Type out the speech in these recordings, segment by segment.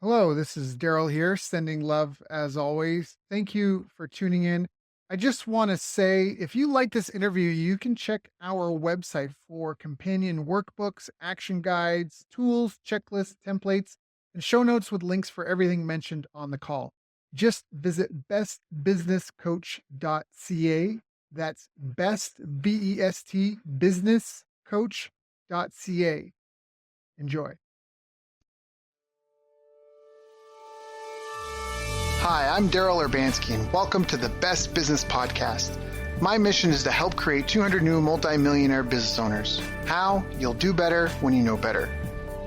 Hello, this is Daryl here, sending love as always. Thank you for tuning in. I just want to say if you like this interview, you can check our website for companion workbooks, action guides, tools, checklists, templates, and show notes with links for everything mentioned on the call. Just visit bestbusinesscoach.ca. That's best, B-E-S-T, businesscoach.ca. Enjoy. Hi, I'm Daryl Urbanski, and welcome to the Best Business Podcast. My mission is to help create 200 new multimillionaire business owners. How? You'll do better when you know better.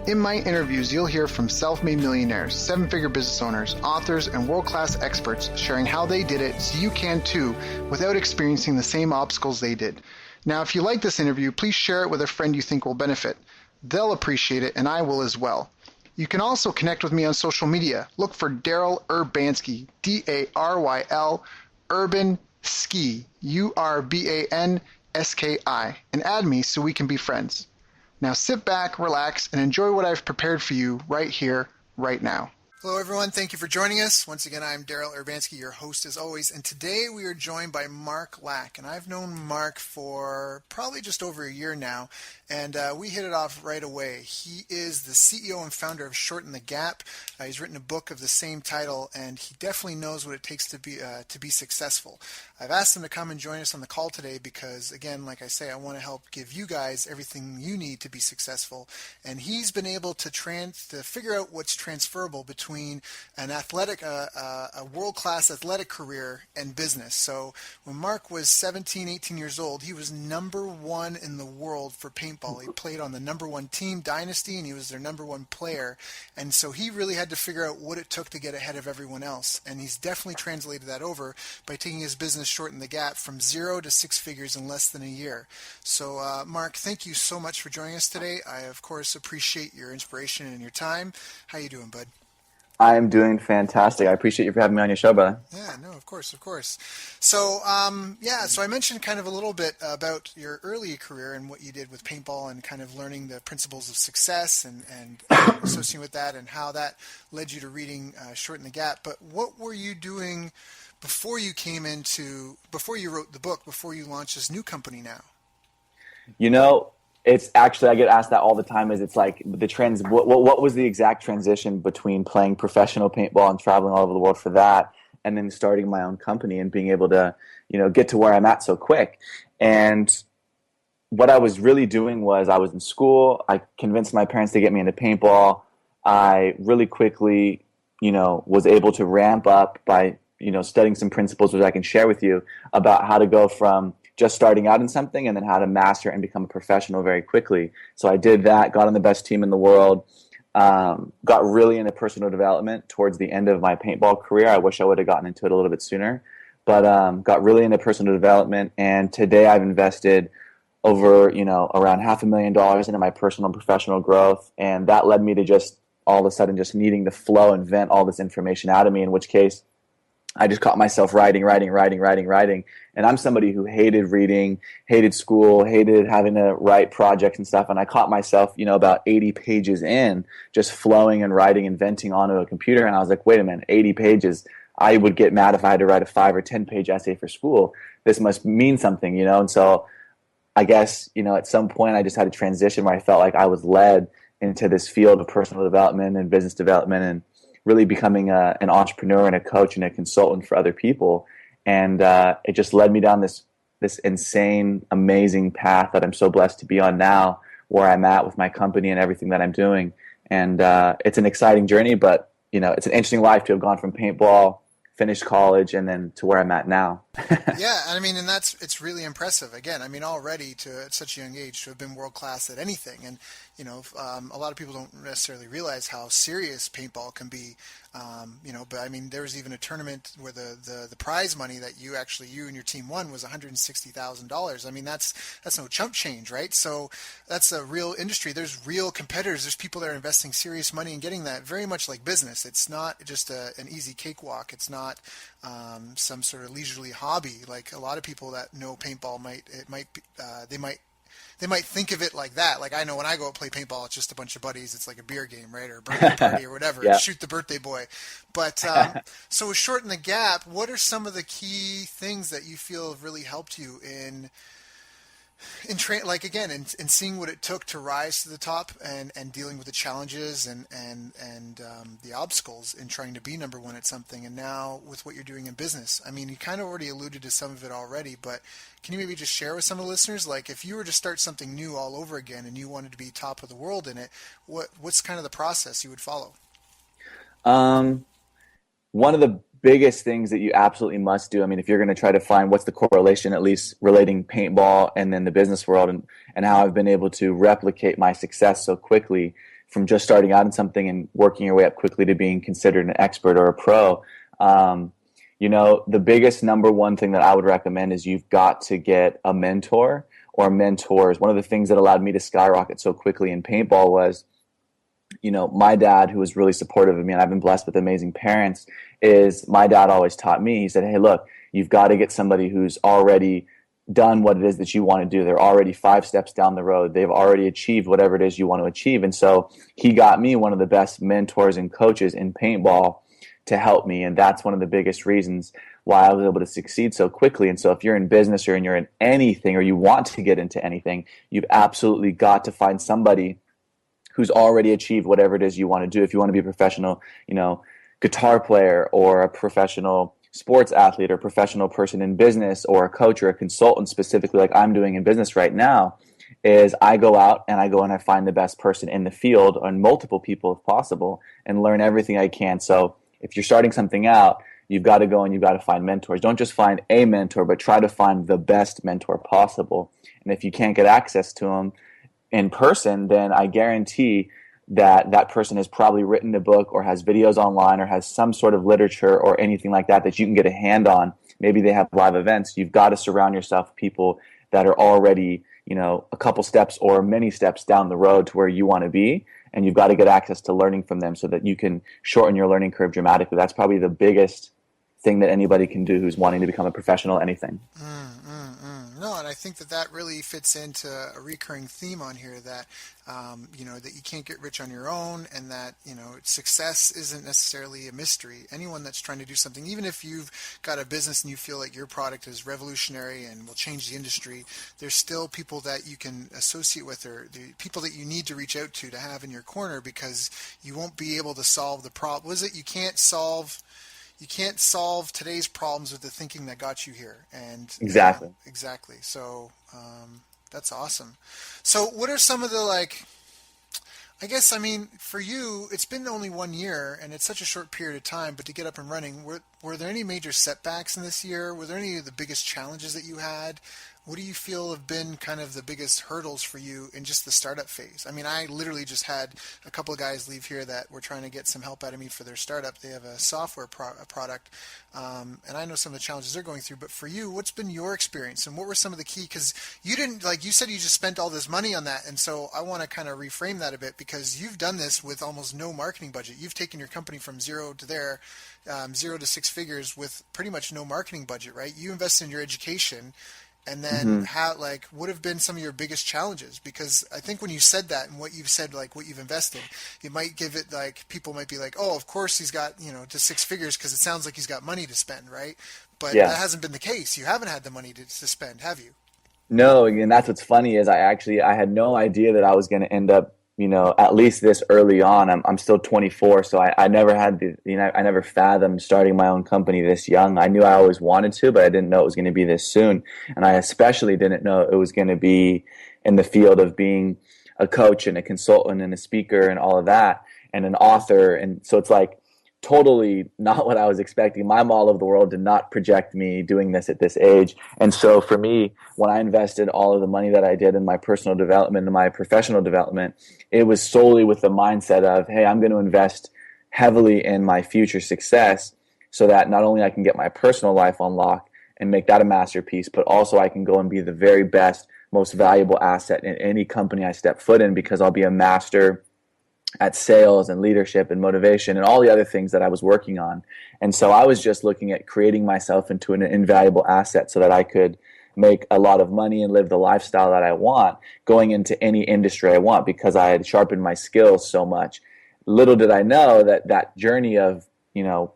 In my interviews, you'll hear from self-made millionaires, seven-figure business owners, authors, and world-class experts sharing how they did it so you can too without experiencing the same obstacles they did. Now, if you like this interview, please share it with a friend you think will benefit. They'll appreciate it, and I will as well. You can also connect with me on social media. Look for Daryl Urbanski, D-A-R-Y-L, Urban Ski, U-R-B-A-N-S-K-I, and add me so we can be friends. Now sit back, relax, and enjoy what I've prepared for you right here, right now. Hello, everyone. Thank you for joining us. Once again, I'm Daryl Urbanski, your host as always, and today we are joined by Mark Lack, and I've known Mark for probably just over a year now, and we hit it off right away. He is the CEO and founder of Shorten the Gap. He's written a book of the same title, and he definitely knows what it takes to be successful. I've asked him to come and join us on the call today because, again, like I say, I want to help give you guys everything you need to be successful, and he's been able to figure out what's transferable between an athletic, a world-class athletic career and business. So when Mark was 17, 18 years old, he was number one in the world for paintball. He played on the number one team, Dynasty, and he was their number one player. And so he really had to figure out what it took to get ahead of everyone else. And he's definitely translated that over by taking his business Shorten the Gap from 0 to 6 figures in less than a year. So Mark, thank you so much for joining us today. I, of course, appreciate your inspiration and your time. How you doing, bud? I'm doing fantastic. I appreciate you for having me on your show, brother. Yeah, no, of course, of course. So, so I mentioned kind of a little bit about your early career and what you did with paintball and kind of learning the principles of success and associating with that and how that led you to reading Shorten the Gap. But what were you doing before you before you wrote the book, before you launched this new company now? You know, it's actually, I get asked that all the time, is it's like what was the exact transition between playing professional paintball and traveling all over the world for that and then starting my own company and being able to, get to where I'm at so quick. And what I was really doing was I was in school. I convinced my parents to get me into paintball. I really quickly, was able to ramp up by, studying some principles which I can share with you about how to go from just starting out in something and then how to master and become a professional very quickly. So I did that, got on the best team in the world, got really into personal development towards the end of my paintball career. I wish I would have gotten into it a little bit sooner, but got really into personal development. And today I've invested over, around $500,000 into my personal and professional growth. And that led me to just all of a sudden just needing to flow and vent all this information out of me, in which case I just caught myself writing. And I'm somebody who hated reading, hated school, hated having to write projects and stuff. And I caught myself, about 80 pages in, just flowing and writing and venting onto a computer. And I was like, wait a minute, 80 pages. I would get mad if I had to write a 5 or 10 page essay for school. This must mean something, And so I guess, at some point I just had to transition where I felt like I was led into this field of personal development and business development and really becoming an entrepreneur and a coach and a consultant for other people. And it just led me down this insane, amazing path that I'm so blessed to be on now, where I'm at with my company and everything that I'm doing. And it's an exciting journey, but it's an interesting life to have gone from paintball, finished college, and then to where I'm at now. Yeah, I mean, and it's really impressive. Again, I mean, already at such a young age to have been world class at anything, and a lot of people don't necessarily realize how serious paintball can be. But I mean, there was even a tournament where the prize money that you and your team won was $160,000. I mean, that's no chump change, right? So that's a real industry. There's real competitors. There's people that are investing serious money and getting that. Very much like business. It's not just an easy cakewalk. It's not some sort of leisurely hobby like a lot of people that know paintball might might think of it like that. Like I know when I go out play paintball, it's just a bunch of buddies. It's like a beer game, right, or a birthday party or whatever. Yeah. Shoot the birthday boy. But so with Shorten the Gap, what are some of the key things that you feel have really helped you like again in seeing what it took to rise to the top and dealing with the challenges and the obstacles in trying to be number one at something, and now with what you're doing in business? I mean, you kind of already alluded to some of it already, but can you maybe just share with some of the listeners, like if you were to start something new all over again and you wanted to be top of the world in it, what's kind of the process you would follow? One of the biggest things that you absolutely must do, I mean, if you're going to try to find what's the correlation, at least relating paintball and then the business world, and how I've been able to replicate my success so quickly from just starting out in something and working your way up quickly to being considered an expert or a pro. The biggest number one thing that I would recommend is you've got to get a mentor or mentors. One of the things that allowed me to skyrocket so quickly in paintball was, my dad, who was really supportive of me, and I've been blessed with amazing parents, is my dad always taught me, he said, hey, look, you've got to get somebody who's already done what it is that you want to do. They're already 5 steps down the road. They've already achieved whatever it is you want to achieve. And so he got me one of the best mentors and coaches in paintball to help me. And that's one of the biggest reasons why I was able to succeed so quickly. And so if you're in business or you're in anything or you want to get into anything, you've absolutely got to find somebody who's already achieved whatever it is you want to do. If you want to be a professional, guitar player or a professional sports athlete or a professional person in business or a coach or a consultant, specifically like I'm doing in business right now, is I go out and I find the best person in the field, and multiple people if possible, and learn everything I can. So if you're starting something out, you've got to go and you've got to find mentors. Don't just find a mentor, but try to find the best mentor possible. And if you can't get access to them in person, then I guarantee that that person has probably written a book or has videos online or has some sort of literature or anything like that that you can get a hand on. Maybe they have live events. You've got to surround yourself with people that are already, a couple steps or many steps down the road to where you want to be. And you've got to get access to learning from them so that you can shorten your learning curve dramatically. That's probably the biggest thing that anybody can do who's wanting to become a professional anything. No, and I think that really fits into a recurring theme on here that, that you can't get rich on your own, and that, success isn't necessarily a mystery. Anyone that's trying to do something, even if you've got a business and you feel like your product is revolutionary and will change the industry, there's still people that you can associate with, or the people that you need to reach out to have in your corner, because you won't be able to solve the problem. What is it? You can't solve today's problems with the thinking that got you here. And exactly. Exactly. So that's awesome. So what are some of the, for you, it's been only 1 year and it's such a short period of time, but to get up and running, were there any major setbacks in this year? Were there any of the biggest challenges that you had? What do you feel have been kind of the biggest hurdles for you in just the startup phase? I mean, I literally just had a couple of guys leave here that were trying to get some help out of me for their startup. They have a software product, and I know some of the challenges they're going through. But for you, what's been your experience, and what were some of the key? Because you didn't, like you said, you just spent all this money on that, and so I want to kind of reframe that a bit, because you've done this with almost no marketing budget. You've taken your company from zero to there, 0 to 6 figures with pretty much no marketing budget, right? You invested in your education. And then what have been some of your biggest challenges? Because I think when you said that and what you've said, like what you've invested, it might give it people might be like, oh, of course he's got, to 6 figures because it sounds like he's got money to spend, right? But that hasn't been the case. You haven't had the money to spend, have you? No, and that's what's funny is I had no idea that I was going to end up, at least this early on. I'm still 24, so I never had I never fathomed starting my own company this young. I knew I always wanted to, but I didn't know it was going to be this soon. And I especially didn't know it was going to be in the field of being a coach and a consultant and a speaker and all of that, and an author. And so it's like totally not what I was expecting. My model of the world did not project me doing this at this age. And so for me, when I invested all of the money that I did in my personal development and my professional development, it was solely with the mindset of, hey, I'm going to invest heavily in my future success so that not only I can get my personal life on lock and make that a masterpiece, but also I can go and be the very best, most valuable asset in any company I step foot in, because I'll be a master at sales and leadership and motivation and all the other things that I was working on. And so I was just looking at creating myself into an invaluable asset so that I could make a lot of money and live the lifestyle that I want going into any industry I want, because I had sharpened my skills so much. Little did I know that journey of,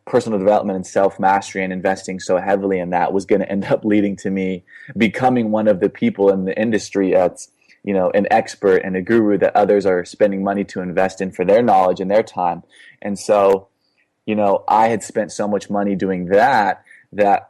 personal development and self-mastery and investing so heavily in that was going to end up leading to me becoming one of the people in the industry that's, an expert and a guru that others are spending money to invest in for their knowledge and their time. And so, I had spent so much money doing that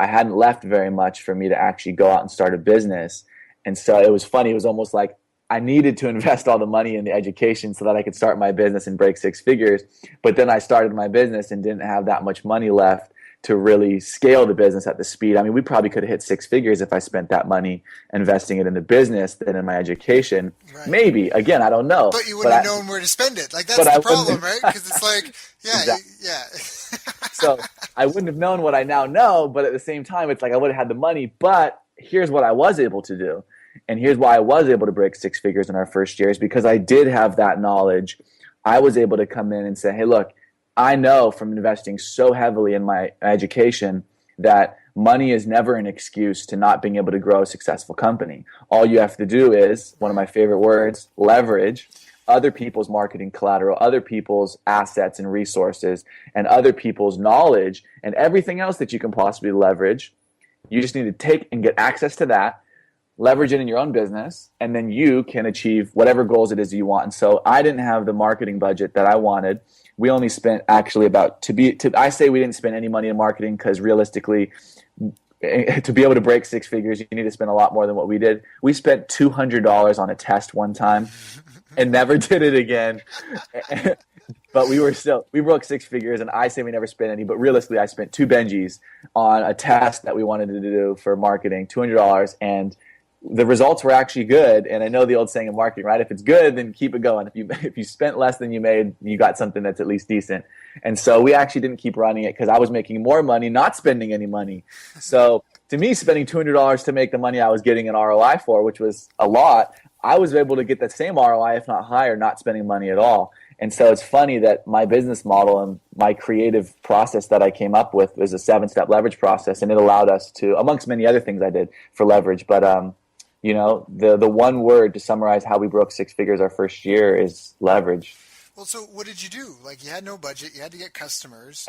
I hadn't left very much for me to actually go out and start a business. And so it was funny. It was almost like I needed to invest all the money in the education so that I could start my business and break six figures. But then I started my business and didn't have that much money left to really scale the business at the speed. I mean, we probably could have hit six figures if I spent that money investing it in the business than in my education. Right. Maybe. Again, I don't know. But you wouldn't have known where to spend it. Like, that's the problem, right? Because it's like, So I wouldn't have known what I now know, but at the same time, it's like I would have had the money. But here's what I was able to do. And here's why I was able to break six figures in our first years, because I did have that knowledge. I was able to come in and say, hey, look, I know from investing so heavily in my education that money is never an excuse to not being able to grow a successful company. All you have to do is, one of my favorite words, leverage other people's marketing collateral, other people's assets and resources, and other people's knowledge, and everything else that you can possibly leverage. You just need to take and get access to that, leverage it in your own business, and then you can achieve whatever goals it is you want. And so I didn't have the marketing budget that I wanted. We only spent actually I say we didn't spend any money in marketing, because realistically, to be able to break six figures, you need to spend a lot more than what we did. We spent $200 on a test one time and never did it again. But we broke six figures, and I say we never spent any, but realistically, I spent two Benjis on a test that we wanted to do for marketing, $200, and the results were actually good. And I know the old saying in marketing, right? If it's good, then keep it going. If you spent less than you made, you got something that's at least decent. And so we actually didn't keep running it because I was making more money, not spending any money. So to me, spending $200 to make the money I was getting an ROI for, which was a lot, I was able to get that same ROI, if not higher, not spending money at all. And so it's funny that my business model and my creative process that I came up with was a 7-step leverage process, and it allowed us to, amongst many other things I did for leverage, but the one word to summarize how we broke six figures our first year is leverage. Well, so what did you do? Like, you had no budget, you had to get customers.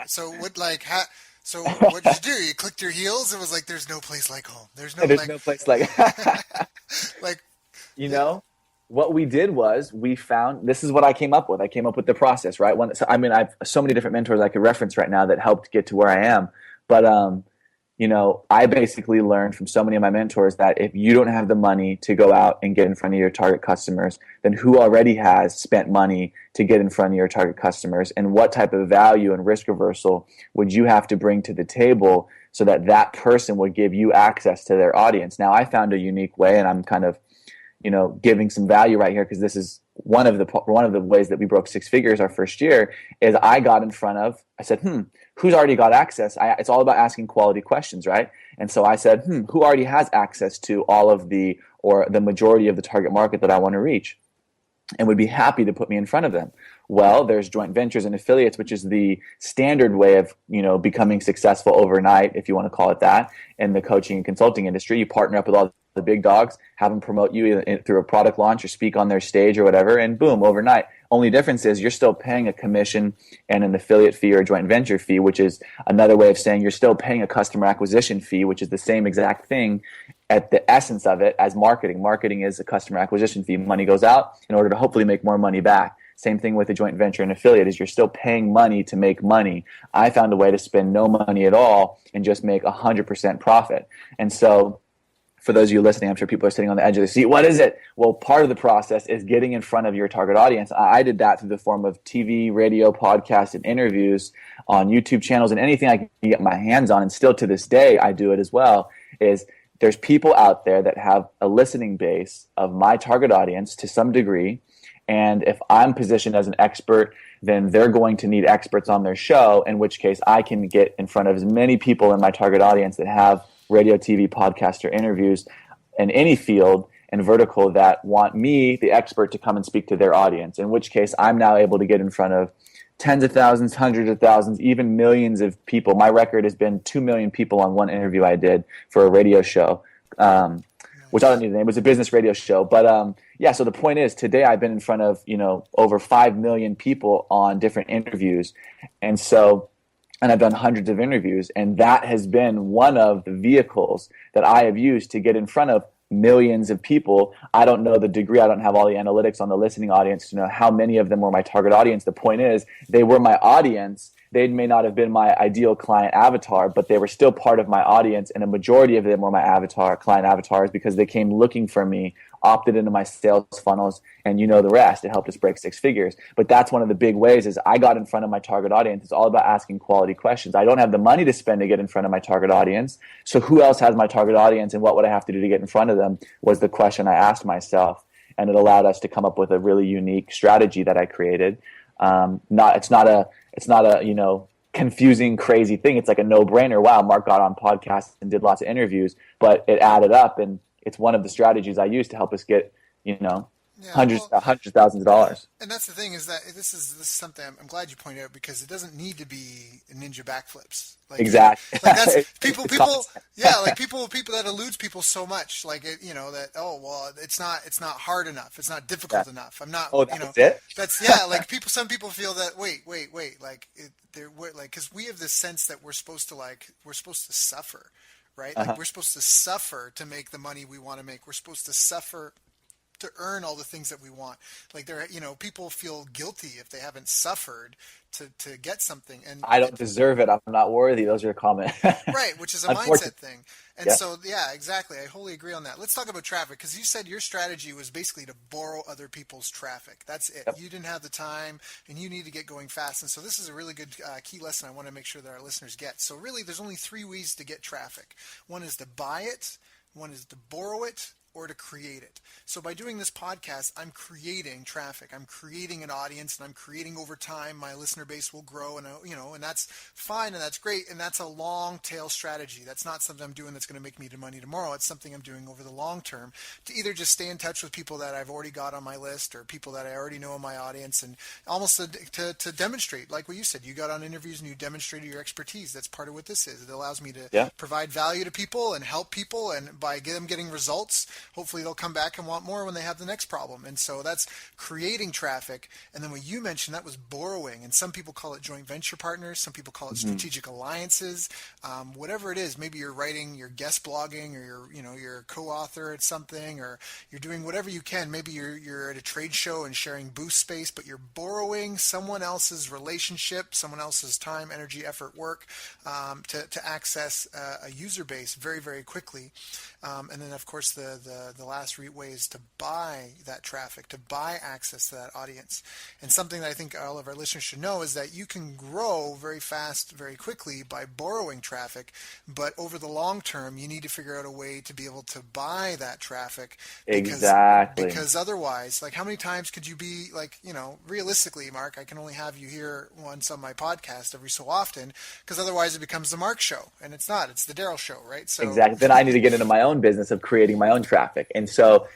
So what did you do? You clicked your heels and was like, "There's no place like home. There's no place like." like, what we did was we found, this is what I came up with. I came up with the process, right? I have so many different mentors I could reference right now that helped get to where I am, but I basically learned from so many of my mentors that if you don't have the money to go out and get in front of your target customers, then who already has spent money to get in front of your target customers, and what type of value and risk reversal would you have to bring to the table so that that person would give you access to their audience? Now, I found a unique way, and I'm kind of, giving some value right here, because this is one of the ways that we broke six figures our first year, is I said, who's already got access? It's all about asking quality questions, right? And so I said, who already has access to all of the majority of the target market that I want to reach and would be happy to put me in front of them? Well, there's joint ventures and affiliates, which is the standard way of, becoming successful overnight, if you want to call it that, in the coaching and consulting industry. You partner up with all the big dogs, have them promote you through a product launch or speak on their stage or whatever, and boom, overnight. Only difference is you're still paying a commission and an affiliate fee or a joint venture fee, which is another way of saying you're still paying a customer acquisition fee, which is the same exact thing at the essence of it as marketing. Marketing is a customer acquisition fee. Money goes out in order to hopefully make more money back. Same thing with a joint venture and affiliate, is you're still paying money to make money. I found a way to spend no money at all and just make 100% profit. And so for those of you listening, I'm sure people are sitting on the edge of the seat. What is it? Well, part of the process is getting in front of your target audience. I did that through the form of TV, radio, podcasts, and interviews on YouTube channels, and anything I can get my hands on, and still to this day I do it as well, is there's people out there that have a listening base of my target audience to some degree, and if I'm positioned as an expert, then they're going to need experts on their show, in which case I can get in front of as many people in my target audience that have radio, TV, podcast, or interviews in any field and vertical that want me, the expert, to come and speak to their audience, in which case I'm now able to get in front of tens of thousands, hundreds of thousands, even millions of people. My record has been 2 million people on one interview I did for a radio show which I don't need the name. It was a business radio show. But yeah, so the point is today I've been in front of, over 5 million people on different interviews. And I've done hundreds of interviews, and that has been one of the vehicles that I have used to get in front of millions of people. I don't know the degree. I don't have all the analytics on the listening audience to know how many of them were my target audience. The point is, they were my audience. They may not have been my ideal client avatar, but they were still part of my audience, and a majority of them were my client avatars, because they came looking for me, opted into my sales funnels, and the rest. It helped us break 6 figures. But that's one of the big ways is I got in front of my target audience. It's all about asking quality questions. I don't have the money to spend to get in front of my target audience. So who else has my target audience, and what would I have to do to get in front of them was the question I asked myself. And it allowed us to come up with a really unique strategy that I created. It's not a confusing, crazy thing. It's like a no-brainer. Wow, Mark got on podcasts and did lots of interviews, but it added up, and it's one of the strategies I use to help us get, hundreds of thousands of dollars. And that's the thing, is that this is something I'm glad you pointed out, because it doesn't need to be ninja backflips. Exactly. Like that's people that eludes people so much. Like it's not hard enough. It's not difficult enough. I'm not. Oh, that's it. That's like some people feel that wait. Like because we have this sense that we're supposed to suffer, right? Like we're supposed to suffer to make the money we want to make. We're supposed to suffer to earn all the things that we want. Like people feel guilty if they haven't suffered to get something. And I don't deserve it. I'm not worthy. Those are common. Right, which is a mindset thing. And so, yeah, exactly. I wholly agree on that. Let's talk about traffic, because you said your strategy was basically to borrow other people's traffic. That's it. Yep. You didn't have the time, and you need to get going fast. And so this is a really good key lesson I want to make sure that our listeners get. So really, there's only 3 ways to get traffic. One is to buy it, one is to borrow it, or to create it. So by doing this podcast, I'm creating traffic. I'm creating an audience, and I'm creating over time. My listener base will grow, and and that's fine, and that's great, and that's a long tail strategy. That's not something I'm doing that's going to make me money tomorrow. It's something I'm doing over the long term to either just stay in touch with people that I've already got on my list, or people that I already know in my audience, and almost to demonstrate, like what you said. You got on interviews and you demonstrated your expertise. That's part of what this is. It allows me to provide value to people and help people, and by them getting results, hopefully they'll come back and want more when they have the next problem. And so that's creating traffic. And then what you mentioned, that was borrowing. And some people call it joint venture partners. Some people call it strategic alliances. Whatever it is, maybe you're writing, you're guest blogging, or you're a co-author at something, or you're doing whatever you can. Maybe you're at a trade show and sharing booth space, but you're borrowing someone else's relationship, someone else's time, energy, effort, work to access a user base very, very quickly. And then, of course, the last way is to buy that traffic, to buy access to that audience. And something that I think all of our listeners should know is that you can grow very fast, very quickly by borrowing traffic. But over the long term, you need to figure out a way to be able to buy that traffic. Because otherwise, like, how many times could you be like, realistically, Mark, I can only have you here once on my podcast every so often, because otherwise it becomes the Mark show. And it's not. It's the Daryl show, right? So exactly. Then I need to get into my own business of creating my own traffic. And so,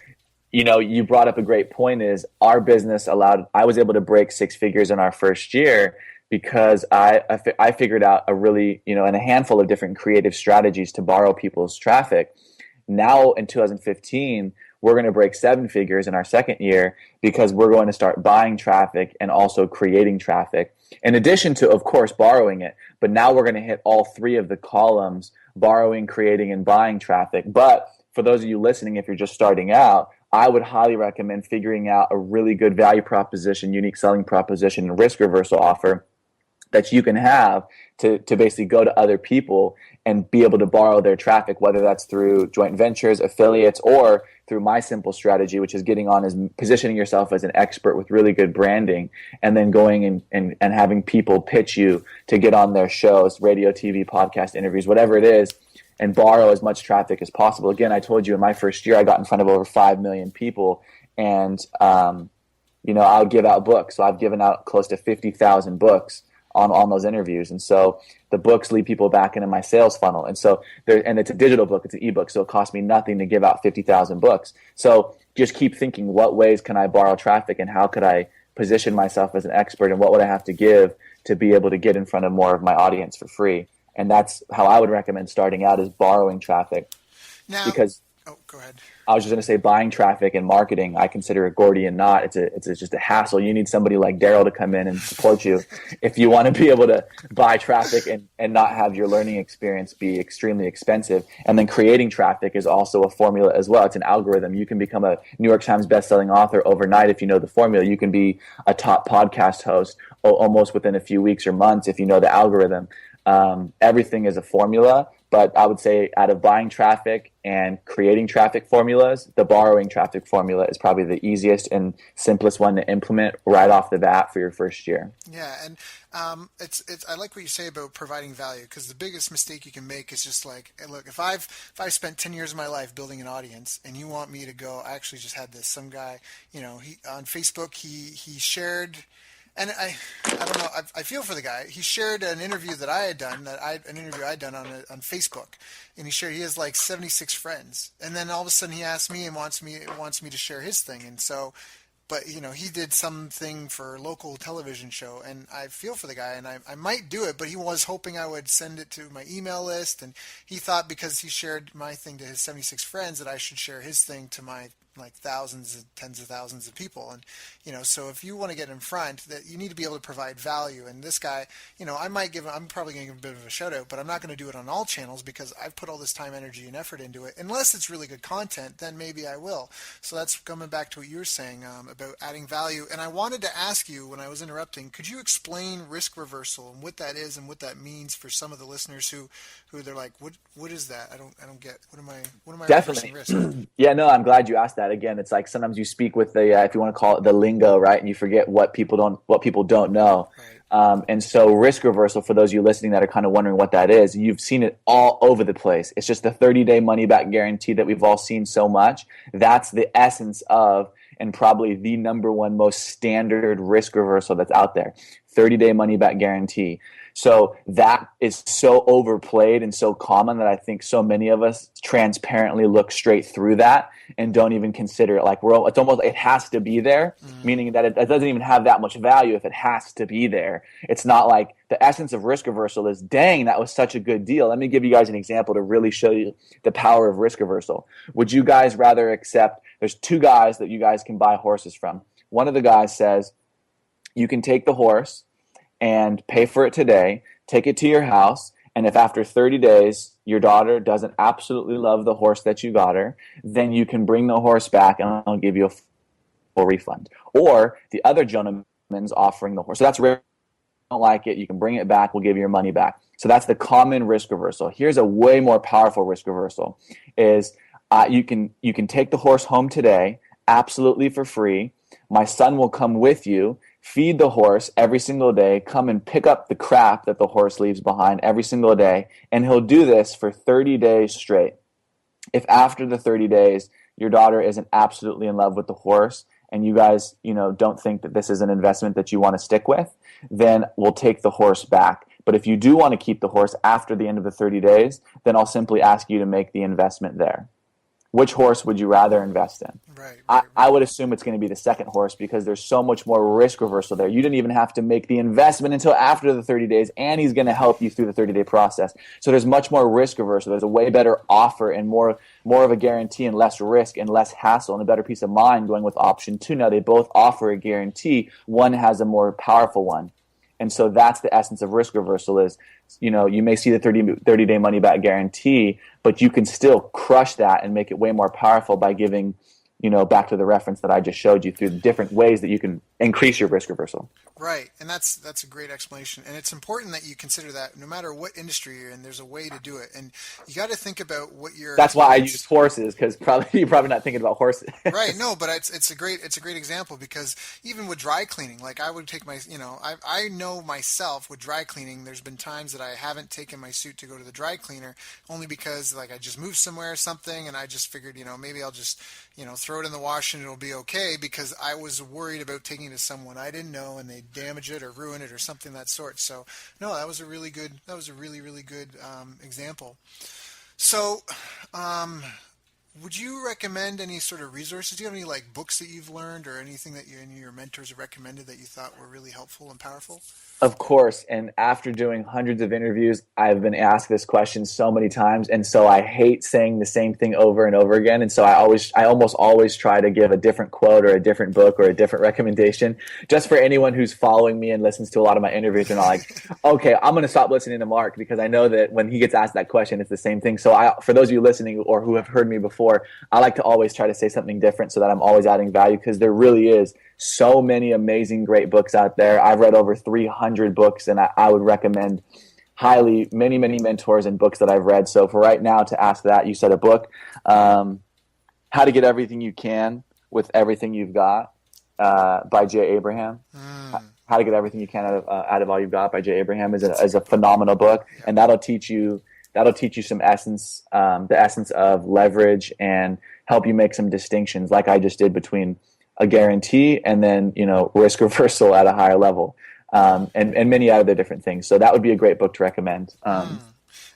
you brought up a great point, is our business I was able to break 6 figures in our first year because I figured out a really, and a handful of different creative strategies to borrow people's traffic. Now in 2015, we're going to break 7 figures in our second year because we're going to start buying traffic and also creating traffic, in addition to, of course, borrowing it. But now we're going to hit all 3 of the columns: borrowing, creating, and buying traffic. But for those of you listening, if you're just starting out, I would highly recommend figuring out a really good value proposition, unique selling proposition, and risk reversal offer that you can have to basically go to other people and be able to borrow their traffic, whether that's through joint ventures, affiliates, or through my simple strategy, which is getting on as positioning yourself as an expert with really good branding, and then going and having people pitch you to get on their shows, radio, TV, podcast, interviews, whatever it is, and borrow as much traffic as possible. Again, I told you in my first year, I got in front of over 5 million people, and I'll give out books. So I've given out close to 50,000 books on those interviews. And so the books lead people back into my sales funnel. And so and it's a digital book, it's an ebook, so it costs me nothing to give out 50,000 books. So just keep thinking, what ways can I borrow traffic, and how could I position myself as an expert, and what would I have to give to be able to get in front of more of my audience for free? And that's how I would recommend starting out, is borrowing traffic. Now, because Oh, go ahead. I was just going to say buying traffic and marketing, I consider a Gordian knot. It's just a hassle. You need somebody like Daryl to come in and support you if you want to be able to buy traffic and not have your learning experience be extremely expensive. And then creating traffic is also a formula as well. It's an algorithm. You can become a New York Times bestselling author overnight if you know the formula. You can be a top podcast host almost within a few weeks or months if you know the algorithm. Everything is a formula, but I would say out of buying traffic and creating traffic formulas, the borrowing traffic formula is probably the easiest and simplest one to implement right off the bat for your first year. Yeah, and it's I like what you say about providing value, because the biggest mistake you can make is just like, hey, look, if I spent 10 years of my life building an audience, and you want me to go, I actually just had this some guy, he on Facebook, he shared. And I don't know. I feel for the guy. He shared an interview that I had done, an interview I'd done on Facebook, and he has like 76 friends, and then all of a sudden he asks me and wants me to share his thing, and so, but he did something for a local television show, and I feel for the guy, and I might do it, but he was hoping I would send it to my email list, and he thought because he shared my thing to his 76 friends that I should share his thing to my like thousands and tens of thousands of people. And so if you want to get in front, that you need to be able to provide value. And this guy, I'm probably going to give him a bit of a shout out, but I'm not going to do it on all channels because I've put all this time, energy, and effort into it. Unless it's really good content, then maybe I will. So that's coming back to what you were saying about adding value. And I wanted to ask you, when I was interrupting, could you explain risk reversal and what that is and what that means for some of the listeners who they're like, what is that? I don't get. What am I Definitely. reversing risk? Yeah, no, I'm glad you asked that. Again, it's like sometimes you speak with the, if you want to call it the lingo, right? And you forget what people don't know. Right. And so risk reversal, for those of you listening that are kind of wondering what that is, you've seen it all over the place. It's just the 30-day money back guarantee that we've all seen so much. That's the essence of, and probably the number one most standard risk reversal that's out there. 30-day money back guarantee. So that is so overplayed and so common that I think so many of us transparently look straight through that and don't even consider it. Like it's almost, it has to be there, meaning that it doesn't even have that much value if it has to be there. It's not like the essence of risk reversal is, dang, that was such a good deal. Let me give you guys an example to really show you the power of risk reversal. Would you guys rather accept, there's two guys that you guys can buy horses from. One of the guys says, you can take the horse and pay for it today, take it to your house, and if after 30 days your daughter doesn't absolutely love the horse that you got her, then you can bring the horse back and I'll give you a full refund. Or the other gentleman's offering the horse. So that's rare. Don't like it, you can bring it back, we'll give you your money back. So that's the common risk reversal. Here's a way more powerful risk reversal is you can take the horse home today absolutely for free. My son will come with you, feed the horse every single day, come and pick up the crap that the horse leaves behind every single day, and he'll do this for 30 days straight. If after the 30 days your daughter isn't absolutely in love with the horse and you guys, don't think that this is an investment that you want to stick with, then we'll take the horse back. But if you do want to keep the horse after the end of the 30 days, then I'll simply ask you to make the investment there. Which horse would you rather invest in? Right. I would assume it's going to be the second horse because there's so much more risk reversal there. You didn't even have to make the investment until after the 30 days, and he's going to help you through the 30-day process. So there's much more risk reversal. There's a way better offer and more of a guarantee and less risk and less hassle and a better peace of mind going with option two. Now, they both offer a guarantee. One has a more powerful one. And so that's the essence of risk reversal is, you may see the 30-day money back guarantee, but you can still crush that and make it way more powerful by giving, back to the reference that I just showed you through the different ways that you can increase your risk reversal. Right, and that's a great explanation, and it's important that you consider that no matter what industry you're in, there's a way to do it, and you got to think about what your. That's why I use horses, because you're probably not thinking about horses. Right, no, but it's a great example, because even with dry cleaning, like I would take my, I know myself with dry cleaning, there's been times that I haven't taken my suit to go to the dry cleaner only because like I just moved somewhere or something, and I just figured maybe I'll just throw it in the wash and it'll be okay, because I was worried about taking it to someone I didn't know and they damage it or ruin it or something of that sort. So no, that was a really good example. So Would you recommend any sort of resources? Do you have any like books that you've learned or anything that you and your mentors have recommended that you thought were really helpful and powerful? Of course. And after doing hundreds of interviews, I've been asked this question so many times. And so I hate saying the same thing over and over again. And so I almost always try to give a different quote or a different book or a different recommendation just for anyone who's following me and listens to a lot of my interviews and are like, okay, I'm going to stop listening to Mark because I know that when he gets asked that question, it's the same thing. So for those of you listening or who have heard me before, I like to always try to say something different so that I'm always adding value because there really is so many amazing, great books out there. I've read over 300 books, and I would recommend highly many, many mentors and books that I've read. So for right now, to ask that, you said a book, How to Get Everything You Can with Everything You've Got by Jay Abraham. How to Get Everything You Can out of All You've Got by Jay Abraham is a phenomenal book, and that'll teach you some essence, the essence of leverage, and help you make some distinctions, like I just did between a guarantee and then risk reversal at a higher level, and many other different things. So that would be a great book to recommend.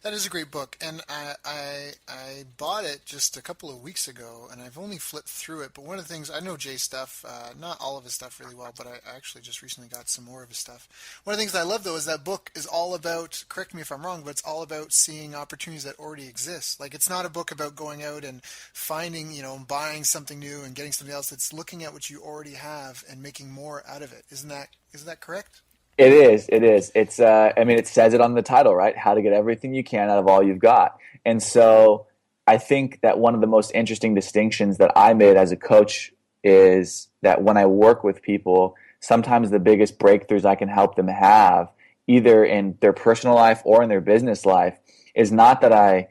That is a great book, and I bought it just a couple of weeks ago, and I've only flipped through it. But one of the things, I know Jay's stuff, not all of his stuff really well, but I actually just recently got some more of his stuff. One of the things that I love, though, is that book is all about, correct me if I'm wrong, but it's all about seeing opportunities that already exist. Like, it's not a book about going out and finding, buying something new and getting something else. It's looking at what you already have and making more out of it. Isn't that correct? It is. It is. It's. It says it on the title, right? How to get everything you can out of all you've got. And so, I think that one of the most interesting distinctions that I made as a coach is that when I work with people, sometimes the biggest breakthroughs I can help them have, either in their personal life or in their business life, is not that I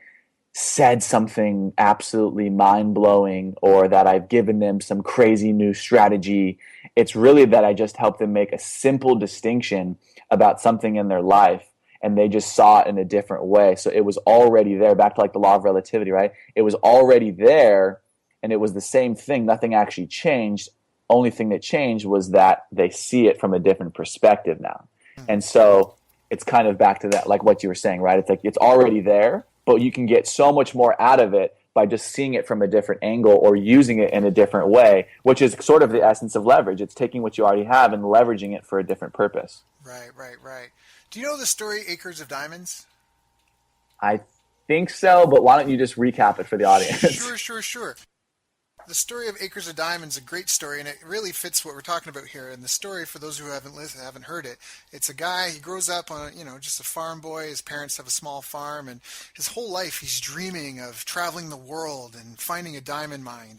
said something absolutely mind-blowing or that I've given them some crazy new strategy. It's really that I just help them make a simple distinction about something in their life, and they just saw it in a different way. So it was already there, back to like the law of relativity, right? It was already there, and it was the same thing. Nothing actually changed. Only thing that changed was that they see it from a different perspective now. And so it's kind of back to that, like what you were saying, right? It's like it's already there, but you can get so much more out of it by just seeing it from a different angle or using it in a different way, which is sort of the essence of leverage. It's taking what you already have and leveraging it for a different purpose. Right. Do you know the story Acres of Diamonds? I think so, but why don't you just recap it for the audience? Sure. The story of Acres of Diamonds is a great story, and it really fits what we're talking about here. And the story, for those who haven't heard it, it's a guy. He grows up on just a farm boy. His parents have a small farm, and his whole life he's dreaming of traveling the world and finding a diamond mine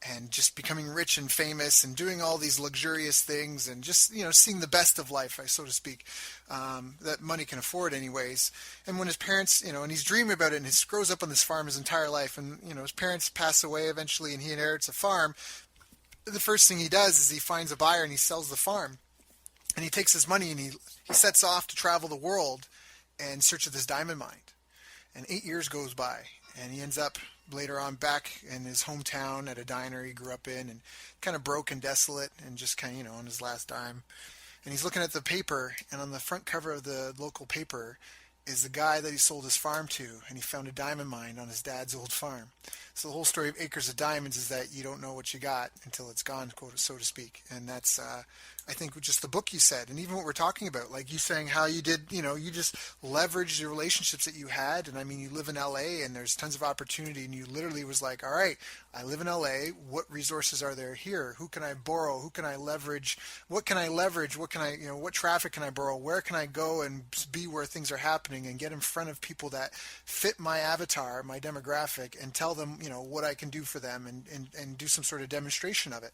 and just becoming rich and famous and doing all these luxurious things and just seeing the best of life, so to speak, that money can afford anyways. And when his parents, and he's dreaming about it, and he grows up on this farm his entire life, and his parents pass away eventually, and he inherits a farm. The first thing he does is he finds a buyer and he sells the farm, and he takes his money and he sets off to travel the world in search of this diamond mine. And 8 years goes by, and he ends up later on back in his hometown at a diner he grew up in, and kind of broke and desolate and just kind of on his last dime. And he's looking at the paper, and on the front cover of the local paper is the guy that he sold his farm to, and he found a diamond mine on his dad's old farm. So the whole story of Acres of Diamonds is that you don't know what you got until it's gone, quote, so to speak. And that's, I think, just the book you said, and even what we're talking about, like you saying how you did, you just leveraged the relationships that you had. And I mean, you live in LA and there's tons of opportunity, and you literally was like, all right, I live in LA. What resources are there here? Who can I borrow? Who can I leverage? What can I leverage? What can I, what traffic can I borrow? Where can I go and be where things are happening and get in front of people that fit my avatar, my demographic, and tell them, what I can do for them and do some sort of demonstration of it.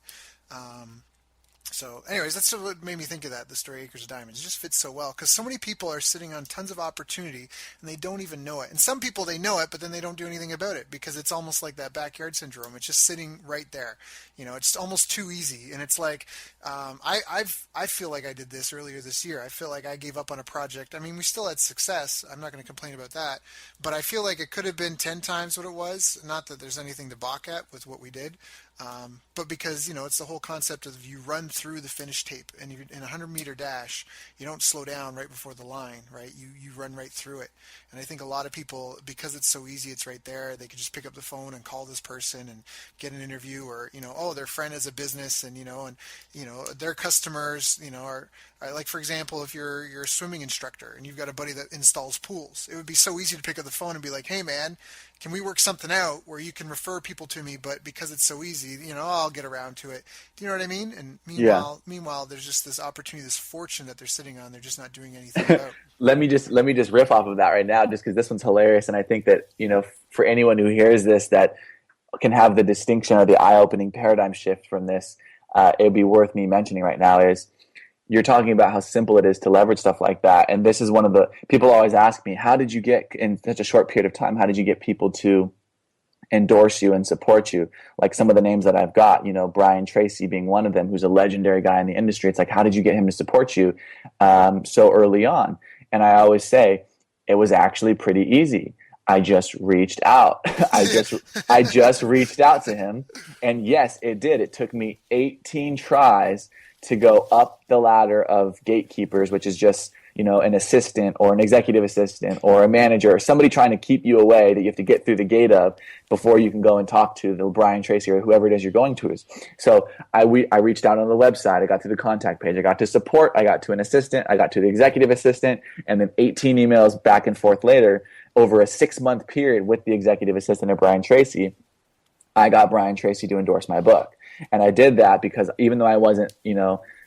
So anyways, that's what made me think of that, the story Acres of Diamonds. It just fits so well because so many people are sitting on tons of opportunity and they don't even know it. And some people, they know it, but then they don't do anything about it because it's almost like that backyard syndrome. It's just sitting right there. It's almost too easy. And it's like, I feel like I did this earlier this year. I feel like I gave up on a project. I mean, we still had success. I'm not going to complain about that, but I feel like it could have been 10 times what it was. Not that there's anything to balk at with what we did. But because, it's the whole concept of you run through the finish tape, and in a 100-meter dash, you don't slow down right before the line, right? You run right through it. And I think a lot of people, because it's so easy, it's right there, they can just pick up the phone and call this person and get an interview, or, oh, their friend has a business, and, their customers, are like, for example, if you're a swimming instructor and you've got a buddy that installs pools, it would be so easy to pick up the phone and be like, hey, man, can we work something out where you can refer people to me, but because it's so easy, I'll get around to it. Do you know what I mean? And meanwhile, there's just this opportunity, this fortune that they're sitting on. They're just not doing anything about. Let me just riff off of that right now, just because this one's hilarious, and I think that for anyone who hears this that can have the distinction or the eye-opening paradigm shift from this, it'd be worth me mentioning right now is you're talking about how simple it is to leverage stuff like that. And this is one of the people always ask me, how did you get in such a short period of time? How did you get people to endorse you and support you? Like some of the names that I've got, Brian Tracy being one of them, who's a legendary guy in the industry. It's like, how did you get him to support you so early on? And I always say it was actually pretty easy. I just reached out. I just reached out to him. And yes, it did. It took me 18 tries to go up the ladder of gatekeepers, which is just, an assistant or an executive assistant or a manager or somebody trying to keep you away that you have to get through the gate of before you can go and talk to the Brian Tracy or whoever it is you're going to. So I reached out on the website. I got to the contact page. I got to support. I got to an assistant. I got to the executive assistant, and then 18 emails back and forth later over a 6-month period with the executive assistant of Brian Tracy. I got Brian Tracy to endorse my book. And I did that because even though I wasn't,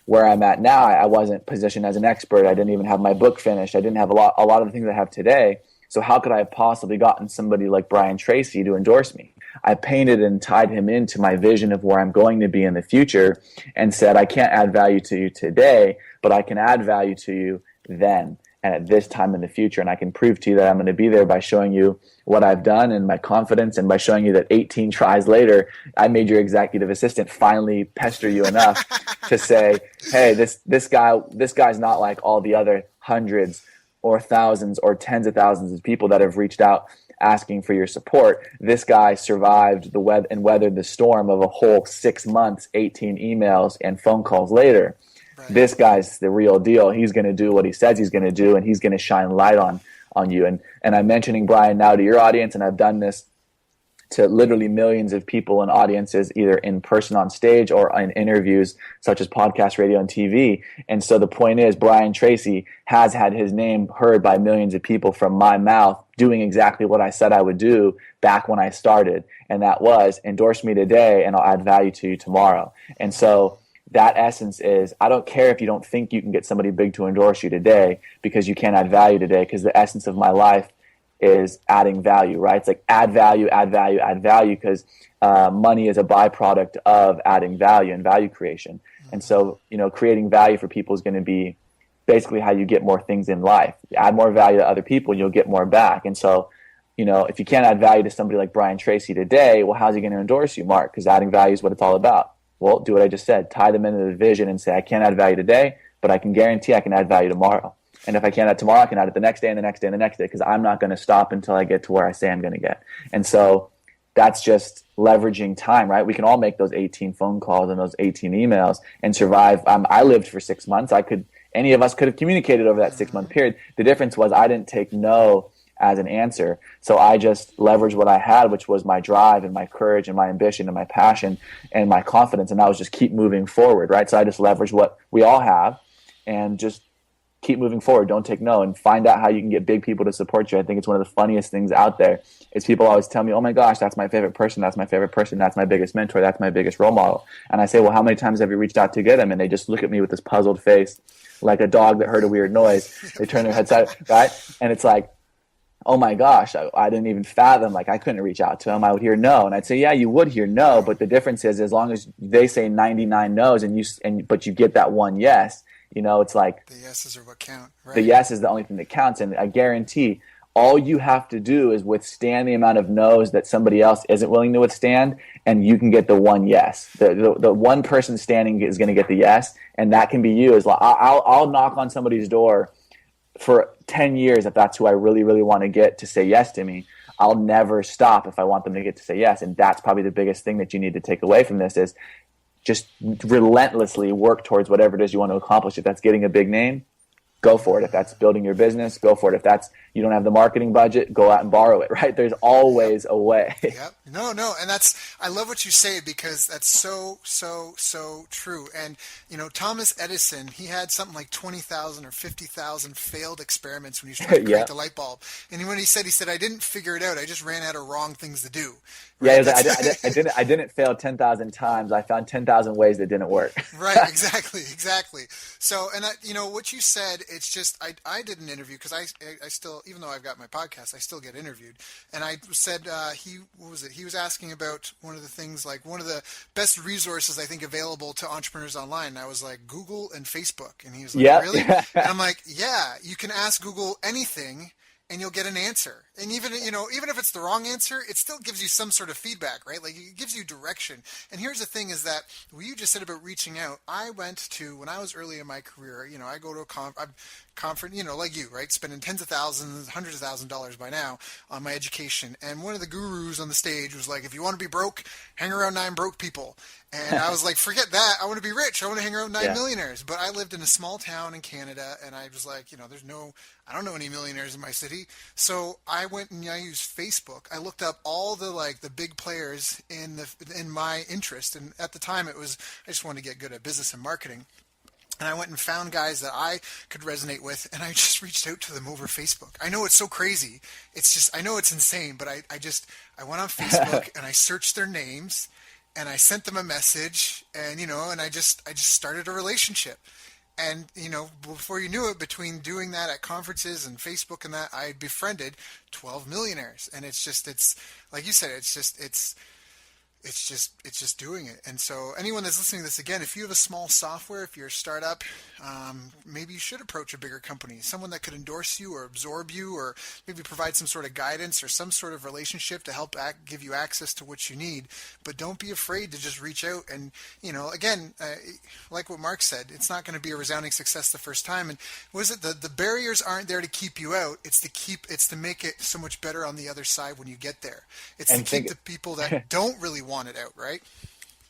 where I'm at now, I wasn't positioned as an expert. I didn't even have my book finished. I didn't have a lot of the things I have today. So how could I have possibly gotten somebody like Brian Tracy to endorse me? I painted and tied him into my vision of where I'm going to be in the future and said, I can't add value to you today, but I can add value to you then and at this time in the future. And I can prove to you that I'm going to be there by showing you what I've done and my confidence, and by showing you that 18 tries later, I made your executive assistant finally pester you enough to say, hey, this guy's not like all the other hundreds or thousands or tens of thousands of people that have reached out asking for your support. This guy survived the web and weathered the storm of a whole 6 months, 18 emails and phone calls later. Right. This guy's the real deal. He's going to do what he says he's going to do, and he's going to shine light on you. And I'm mentioning Brian now to your audience, and I've done this to literally millions of people and audiences, either in person on stage or in interviews such as podcast, radio, and TV. And so the point is, Brian Tracy has had his name heard by millions of people from my mouth, doing exactly what I said I would do back when I started. And that was, endorse me today and I'll add value to you tomorrow. And so that essence is, I don't care if you don't think you can get somebody big to endorse you today because you can't add value today, because the essence of my life is adding value, right? It's like add value, because money is a byproduct of adding value and value creation. And so, creating value for people is going to be basically how you get more things in life. You add more value to other people and you'll get more back. And so, if you can't add value to somebody like Brian Tracy today, well, how's he going to endorse you, Mark? Because adding value is what it's all about. Well, do what I just said. Tie them into the vision and say, I can't add value today, but I can guarantee I can add value tomorrow. And if I can't add tomorrow, I can add it the next day and the next day and the next day, because I'm not going to stop until I get to where I say I'm going to get. And so that's just leveraging time, right? We can all make those 18 phone calls and those 18 emails and survive. I lived for 6 months. Any of us could have communicated over that 6-month period. The difference was I didn't take no as an answer. So I just leveraged what I had, which was my drive and my courage and my ambition and my passion and my confidence. And that was just keep moving forward, right? So I just leveraged what we all have and just keep moving forward. Don't take no, and find out how you can get big people to support you. I think it's one of the funniest things out there is people always tell me, oh my gosh, that's my favorite person. That's my favorite person. That's my biggest mentor. That's my biggest role model. And I say, well, how many times have you reached out to get them? And they just look at me with this puzzled face, like a dog that heard a weird noise. They turn their head side, right? And it's like, oh my gosh, I didn't even fathom, like I couldn't reach out to him. I would hear no. And I'd say, yeah, you would hear no. But the difference is, as long as they say 99 no's but you get that one yes, it's like the yeses are what count, right? The yes is the only thing that counts. And I guarantee all you have to do is withstand the amount of no's that somebody else isn't willing to withstand, and you can get the one yes. The one person standing is going to get the yes, and that can be you. Is like, I'll knock on somebody's door for 10 years if that's who I really, really want to get to say yes to me. I'll never stop if I want them to get to say yes. And that's probably the biggest thing that you need to take away from this is just relentlessly work towards whatever it is you want to accomplish. If that's getting a big name, go for it. If that's building your business, go for it. If that's you don't have the marketing budget, go out and borrow it, right? There's always a way. Yep. No. And I love what you say because that's so true. And, Thomas Edison, he had something like 20,000 or 50,000 failed experiments when he was trying to create the light bulb. And when he said, I didn't figure it out. I just ran out of wrong things to do. Right? Yeah, I didn't fail 10,000 times. I found 10,000 ways that didn't work. Right. Exactly. So, and what you said, it's just, I did an interview because I still, even though I've got my podcast, I still get interviewed. And I said, he was asking about one of the things, like one of the best resources I think available to entrepreneurs online. And I was like, Google and Facebook. And he was like, really? And I'm like, yeah, you can ask Google anything and you'll get an answer. And even if it's the wrong answer, it still gives you some sort of feedback, right? Like it gives you direction. And here's the thing is that what you just said about reaching out, I went to, when I was early in my career, I go to a conference, like you, right? Spending tens of thousands, hundreds of thousands of dollars by now on my education. And one of the gurus on the stage was like, if you want to be broke, hang around 9 broke people. And I was like, forget that. I want to be rich. I want to hang around 9 millionaires. But I lived in a small town in Canada, and I was like, I don't know any millionaires in my city. So I went and I used Facebook. I looked up all the big players in my interest. And at the time, I just wanted to get good at business and marketing. And I went and found guys that I could resonate with, and I just reached out to them over Facebook. I know it's so crazy. I know it's insane, but I went on Facebook and I searched their names. And I sent them a message, and and I just started a relationship. And before you knew it, between doing that at conferences and Facebook and that, I befriended 12 millionaires. And it's like you said, it's just doing it. And so anyone that's listening to this, again, if you have a small software, if you're a startup, maybe you should approach a bigger company, someone that could endorse you or absorb you, or maybe provide some sort of guidance or some sort of relationship to help give you access to what you need. But don't be afraid to just reach out. And, again, like what Mark said, it's not going to be a resounding success the first time. And the barriers aren't there to keep you out. It's to make it so much better on the other side when you get there. It's to keep the people that don't really want it out, right?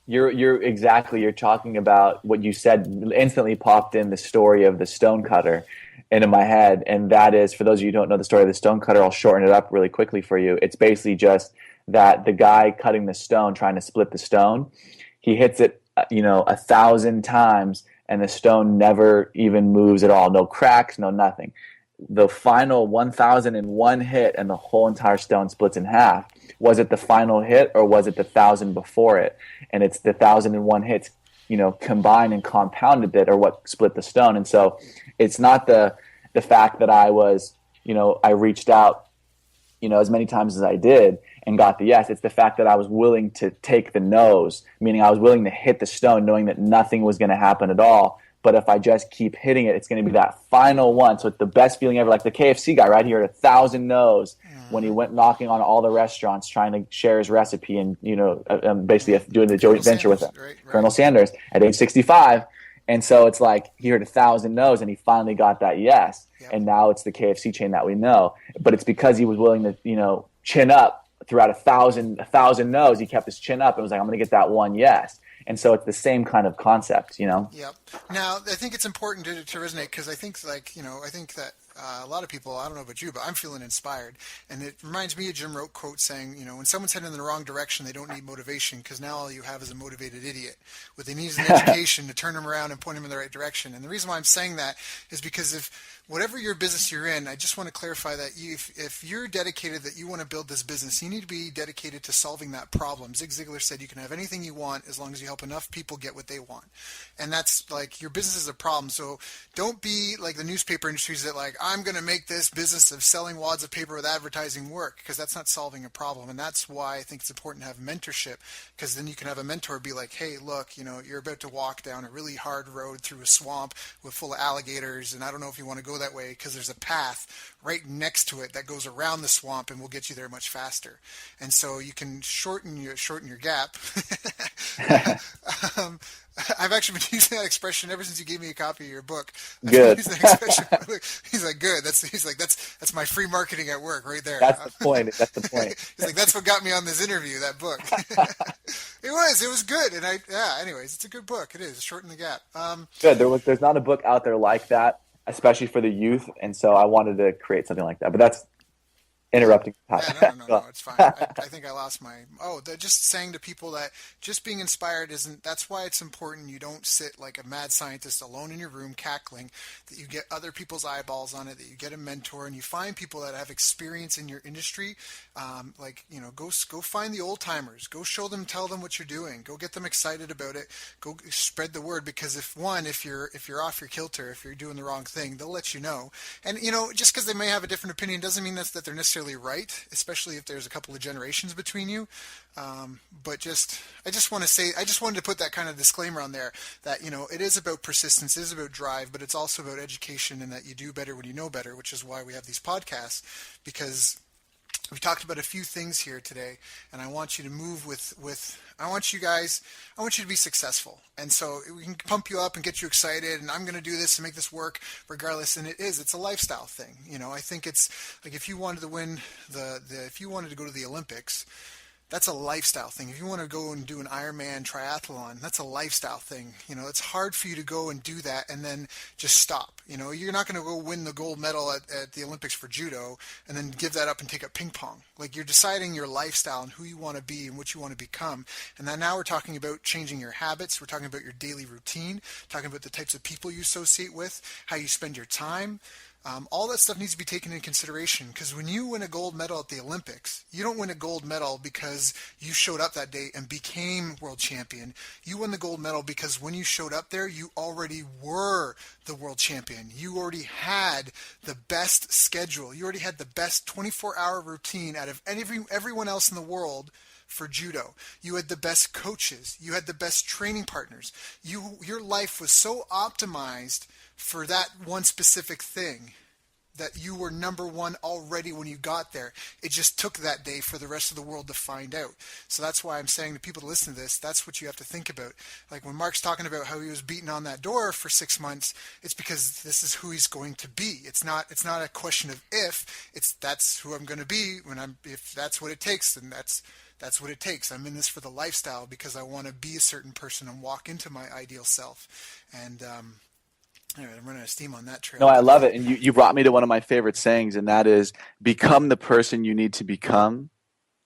You're talking about what you said. Instantly popped in the story of the stonecutter into my head, and that is, for those of you who don't know the story of the stonecutter, I'll shorten it up really quickly for you. It's basically just that the guy cutting the stone, trying to split the stone, he hits it 1,000 times, and the stone never even moves at all. No cracks, no nothing. The final 1,001 hit, and the whole entire stone splits in half. Was it the final hit, or was it the 1,000 before it? And it's the 1,001 hits, combined and compounded that are what split the stone. And so it's not the fact that I was, I reached out, as many times as I did and got the yes. It's the fact that I was willing to take the no's, meaning I was willing to hit the stone knowing that nothing was going to happen at all. But if I just keep hitting it, it's going to be that final one. So it's the best feeling ever. Like the KFC guy, right? He heard 1,000 no's when he went knocking on all the restaurants trying to share his recipe and, basically doing the joint venture with him. Right. Colonel Sanders at age 65. And so it's like he heard 1,000 no's and he finally got that yes. Yep. And now it's the KFC chain that we know. But it's because he was willing to, chin up throughout 1,000 no's. He kept his chin up and was like, I'm going to get that one yes. And so it's the same kind of concept, Yep. Now, I think it's important to resonate because I think that a lot of people, I don't know about you, but I'm feeling inspired. And it reminds me of Jim Rohn quote saying, when someone's heading in the wrong direction, they don't need motivation because now all you have is a motivated idiot. What they need is an education to turn them around and point them in the right direction. And the reason why I'm saying that is because if whatever your business you're in, I just want to clarify that if you're dedicated that you want to build this business, you need to be dedicated to solving that problem. Zig Ziglar said you can have anything you want as long as you help enough people get what they want. And that's like your business is a problem. So don't be like the newspaper industries that like, I'm going to make this business of selling wads of paper with advertising work, because that's not solving a problem. And that's why I think it's important to have mentorship, because then you can have a mentor be like, hey, look, you're about to walk down a really hard road through a swamp full of alligators. And I don't know if you want to go that way because there's a path right next to it that goes around the swamp and will get you there much faster. And so you can shorten your gap. I've actually been using that expression ever since you gave me a copy of your book. Good. He's like, like, good. He's like, that's my free marketing at work right there. That's the point. That's the point. He's like, that's what got me on this interview, that book. It was good. And anyways, it's a good book. It is Shorten the Gap. Good. There's not a book out there like that, especially for the youth. And so I wanted to create something like that, but that's interrupting. Yeah, no, it's fine. I think I lost just saying to people that just being inspired that's why it's important you don't sit like a mad scientist alone in your room cackling, that you get other people's eyeballs on it, that you get a mentor and you find people that have experience in your industry. Go find the old timers, go tell them what you're doing, go get them excited about it, go spread the word, because if you're off your kilter, if you're doing the wrong thing, they'll let you know. And just because they may have a different opinion doesn't mean that they're necessarily right, especially if there's a couple of generations between you. I just wanted to put that kind of disclaimer on there that, it is about persistence, it is about drive, but it's also about education, and that you do better when you know better, which is why we have these podcasts, because we've talked about a few things here today, and I want you to move I want you to be successful. And so we can pump you up and get you excited, and I'm going to do this and make this work regardless. And it's a lifestyle thing. I think it's like, if you wanted to win if you wanted to go to the Olympics, that's a lifestyle thing. If you want to go and do an Ironman triathlon, that's a lifestyle thing. It's hard for you to go and do that and then just stop. You're not going to go win the gold medal at the Olympics for judo and then give that up and take up ping pong. Like, you're deciding your lifestyle and who you want to be and what you want to become. And then now we're talking about changing your habits. We're talking about your daily routine, talking about the types of people you associate with, how you spend your time. All that stuff needs to be taken into consideration, because when you win a gold medal at the Olympics, you don't win a gold medal because you showed up that day and became world champion. You won the gold medal because when you showed up there, you already were the world champion. You already had the best schedule. You already had the best 24-hour routine out of everyone else in the world for judo. You had the best coaches. You had the best training partners. Your life was so optimized for that one specific thing that you were number one already when you got there. It just took that day for the rest of the world to find out. So that's why I'm saying to people to listen to this, that's what you have to think about. Like when Mark's talking about how he was beating on that door for 6 months, it's because this is who he's going to be. It's not a question of if, that's who I'm going to be if that's what it takes, then that's what it takes. I'm in this for the lifestyle because I want to be a certain person and walk into my ideal self. And anyway, I'm running out of steam on that trail. No, I love it. And you brought me to one of my favorite sayings, and that is, become the person you need to become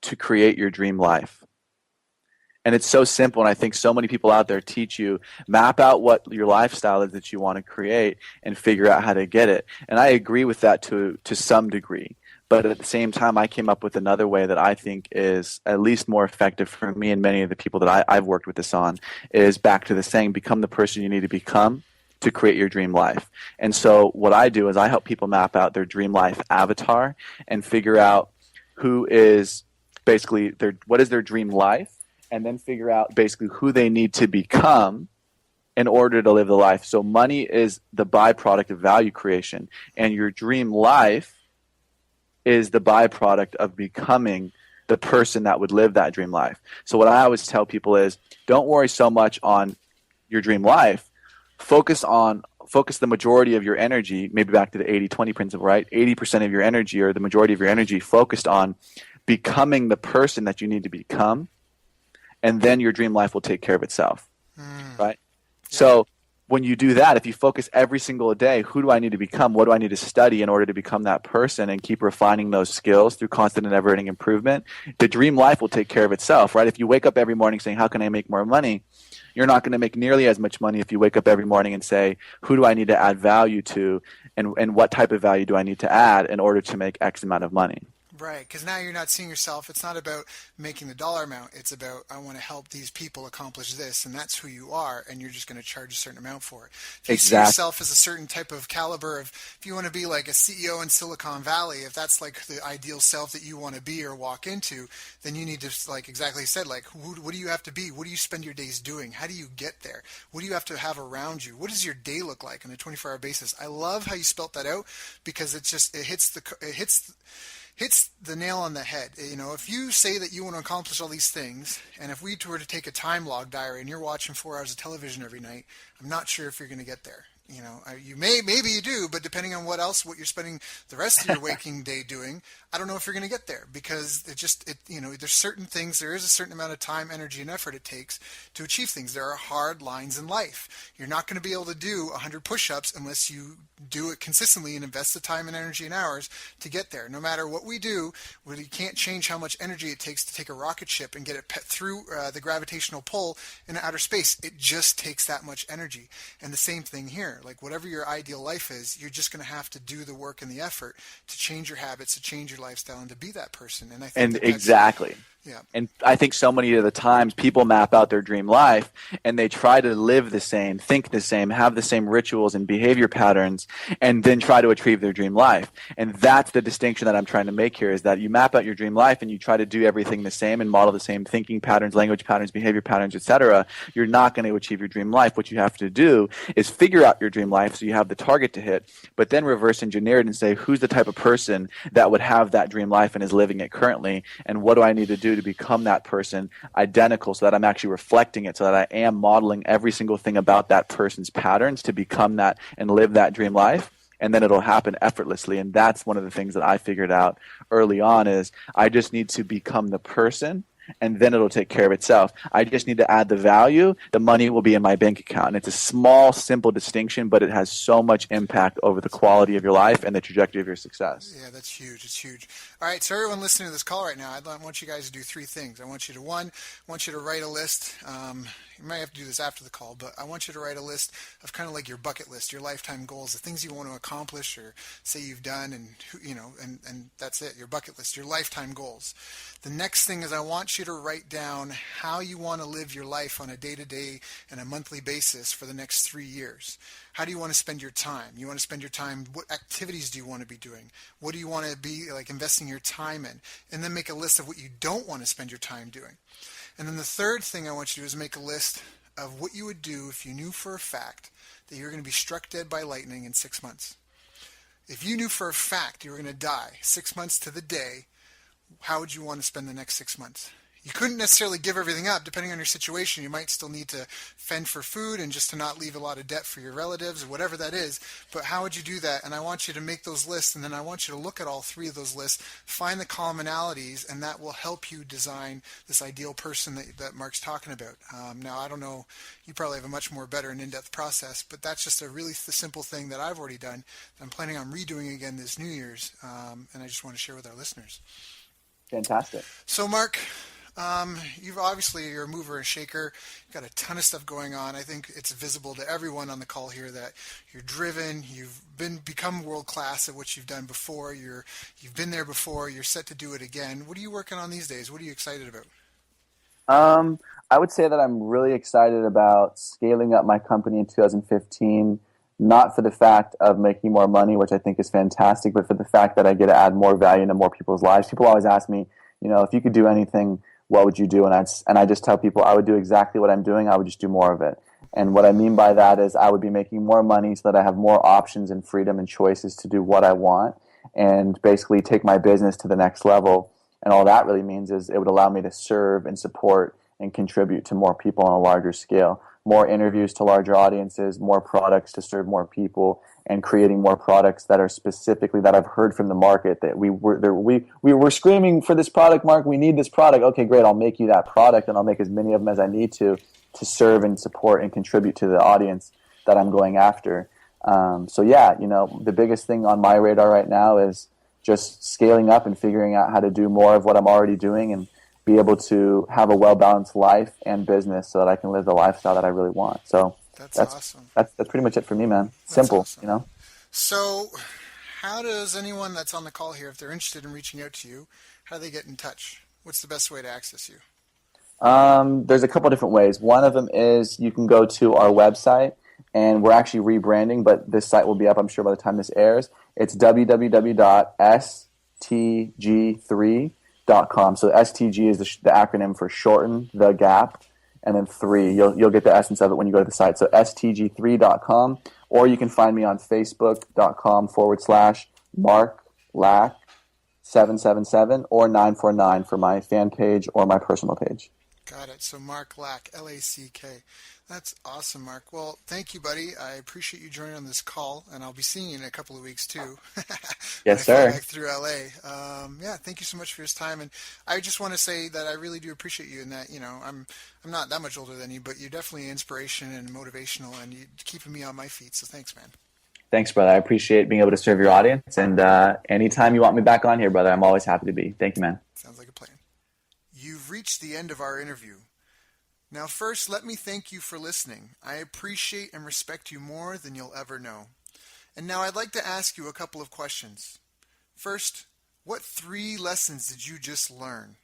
to create your dream life. And it's so simple, and I think so many people out there teach you, map out what your lifestyle is that you want to create and figure out how to get it. And I agree with that to some degree. But at the same time, I came up with another way that I think is at least more effective for me and many of the people that I've worked with this on, is back to the saying, become the person you need to become to create your dream life. And so what I do is I help people map out their dream life avatar and figure out who is basically what is their dream life, and then figure out basically who they need to become in order to live the life. So money is the byproduct of value creation, and your dream life is the byproduct of becoming the person that would live that dream life. So what I always tell people is, don't worry so much on your dream life. Focus the majority of your energy, maybe back to the 80-20 principle, right? 80% of your energy, or the majority of your energy, focused on becoming the person that you need to become, and then your dream life will take care of itself, right? Yeah. So when you do that, if you focus every single day, who do I need to become? What do I need to study in order to become that person, and keep refining those skills through constant and never-ending improvement, the dream life will take care of itself, right? If you wake up every morning saying, how can I make more money? You're not going to make nearly as much money if you wake up every morning and say, who do I need to add value to, and what type of value do I need to add in order to make X amount of money? Right, because now you're not seeing yourself. It's not about making the dollar amount. It's about, I want to help these people accomplish this, and that's who you are, and you're just going to charge a certain amount for it. If you see yourself as a certain type of caliber of, if you want to be like a CEO in Silicon Valley, if that's like the ideal self that you want to be or walk into, then you need to, like exactly said, like what do you have to be? What do you spend your days doing? How do you get there? What do you have to have around you? What does your day look like on a 24-hour basis? I love how you spelt that out, because it hits the nail on the head. If you say that you want to accomplish all these things, and if we were to take a time log diary and you're watching 4 hours of television every night, I'm not sure if you're going to get there. maybe you do, but depending on what you're spending the rest of your waking day doing, I don't know if you're going to get there, because there's certain things, there is a certain amount of time, energy, and effort it takes to achieve things. There are hard lines in life. You're not going to be able to do 100 push-ups unless you do it consistently and invest the time and energy and hours to get there. No matter what we do, we can't change how much energy it takes to take a rocket ship and get it through the gravitational pull in outer space. It just takes that much energy. And the same thing here. Like, whatever your ideal life is, you're just going to have to do the work and the effort to change your habits, to change your lifestyle, and to be that person. And I think exactly. Yeah. And I think so many of the times people map out their dream life and they try to live the same, think the same, have the same rituals and behavior patterns, and then try to achieve their dream life. And that's the distinction that I'm trying to make here, is that you map out your dream life and you try to do everything the same and model the same thinking patterns, language patterns, behavior patterns, etc. You're not going to achieve your dream life. What you have to do is figure out your dream life so you have the target to hit, but then reverse engineer it and say, who's the type of person that would have that dream life and is living it currently, and what do I need to do to become that person identical, so that I'm actually reflecting it, so that I am modeling every single thing about that person's patterns to become that and live that dream life. And then it'll happen effortlessly. And that's one of the things that I figured out early on, is I just need to become the person, and then it'll take care of itself. I just need to add the value. The money will be in my bank account. And it's a small, simple distinction, but it has so much impact over the quality of your life and the trajectory of your success. Yeah, that's huge. It's huge. All right, so everyone listening to this call right now, I want you guys to do three things. I want you to write a list. You might have to do this after the call, but I want you to write a list of kind of like your bucket list, your lifetime goals, the things you want to accomplish or say you've done, and that's it, your bucket list, your lifetime goals. The next thing is I want you to write down how you want to live your life on a day-to-day and a monthly basis for the next 3 years. How do you want to spend your time? You want to spend your time, what activities do you want to be doing? What do you want to be like investing your time in? And then make a list of what you don't want to spend your time doing. And then the third thing I want you to do is make a list of what you would do if you knew for a fact that you're going to be struck dead by lightning in 6 months. If you knew for a fact you were going to die 6 months to the day, how would you want to spend the next 6 months? You couldn't necessarily give everything up. Depending on your situation, you might still need to fend for food and just to not leave a lot of debt for your relatives or whatever that is. But how would you do that? And I want you to make those lists, and then I want you to look at all three of those lists, find the commonalities, and that will help you design this ideal person that Mark's talking about. Now, I don't know, you probably have a much more better and in-depth process, but that's just a really simple thing that I've already done that I'm planning on redoing again this New Year's, and I just want to share with our listeners. Fantastic. So, Mark, you're a mover and shaker. You've got a ton of stuff going on. I think it's visible to everyone on the call here that you're driven. You've become world class at what you've done before. You've been there before. You're set to do it again. What are you working on these days? What are you excited about? I would say that I'm really excited about scaling up my company in 2015. Not for the fact of making more money, which I think is fantastic, but for the fact that I get to add more value into more people's lives. People always ask me, if you could do anything, what would you do? And I just tell people I would do exactly what I'm doing. I would just do more of it. And what I mean by that is I would be making more money so that I have more options and freedom and choices to do what I want, and basically take my business to the next level. And all that really means is it would allow me to serve and support and contribute to more people on a larger scale. More interviews to larger audiences, more products to serve more people, and creating more products that are specifically that I've heard from the market that we were screaming for this product, Mark. We need this product. Okay, great. I'll make you that product, and I'll make as many of them as I need to serve and support and contribute to the audience that I'm going after. The biggest thing on my radar right now is just scaling up and figuring out how to do more of what I'm already doing and be able to have a well-balanced life and business so that I can live the lifestyle that I really want. So that's awesome. That's pretty much it for me, man. Simple, awesome. So how does anyone that's on the call here, if they're interested in reaching out to you, how do they get in touch? What's the best way to access you? There's a couple different ways. One of them is you can go to our website, and we're actually rebranding, but this site will be up, I'm sure, by the time this airs. It's www.stg3.com. So STG is the acronym for Shorten the Gap, and then 3. You'll get the essence of it when you go to the site. So STG3.com, or you can find me on Facebook.com/Mark Lack 777 or 949 for my fan page or my personal page. Got it. So Mark Lack, Lack. That's awesome, Mark. Well, thank you, buddy. I appreciate you joining on this call, and I'll be seeing you in a couple of weeks too when I Yes, fly sir. back through LA. Yeah, thank you so much for your time, and I just want to say that I really do appreciate you, and that I'm not that much older than you, but you're definitely an inspiration and motivational, and you're keeping me on my feet. So thanks, man. Thanks, brother. I appreciate being able to serve your audience. And anytime you want me back on here, brother, I'm always happy to be. Thank you, man. Sounds like a plan. You've reached the end of our interview. Now, first, let me thank you for listening. I appreciate and respect you more than you'll ever know. And now I'd like to ask you a couple of questions. First, what 3 lessons did you just learn?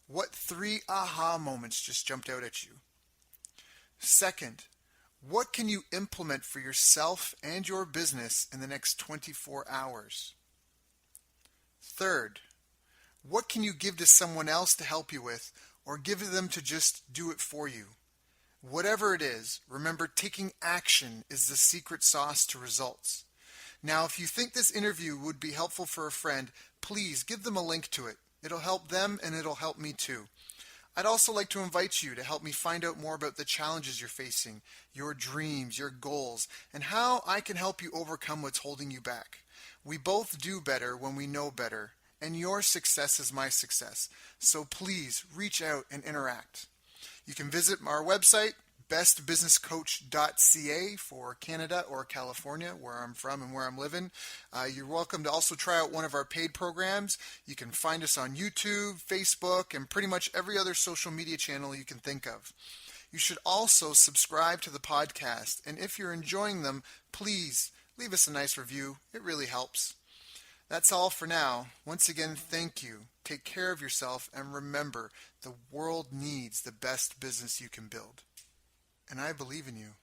What 3 aha moments just jumped out at you? Second, what can you implement for yourself and your business in the next 24 hours? Third, what can you give to someone else to help you with, or give them to just do it for you? Whatever it is, remember, taking action is the secret sauce to results. Now, if you think this interview would be helpful for a friend, please give them a link to it. It'll help them and it'll help me too. I'd also like to invite you to help me find out more about the challenges you're facing, your dreams, your goals, and how I can help you overcome what's holding you back. We both do better when we know better, and your success is my success. So please reach out and interact. You can visit our website, bestbusinesscoach.ca for Canada or California, where I'm from and where I'm living. You're welcome to also try out one of our paid programs. You can find us on YouTube, Facebook, and pretty much every other social media channel you can think of. You should also subscribe to the podcast, and if you're enjoying them, please leave us a nice review. It really helps. That's all for now. Once again, thank you. Take care of yourself, and remember, the world needs the best business you can build. And I believe in you.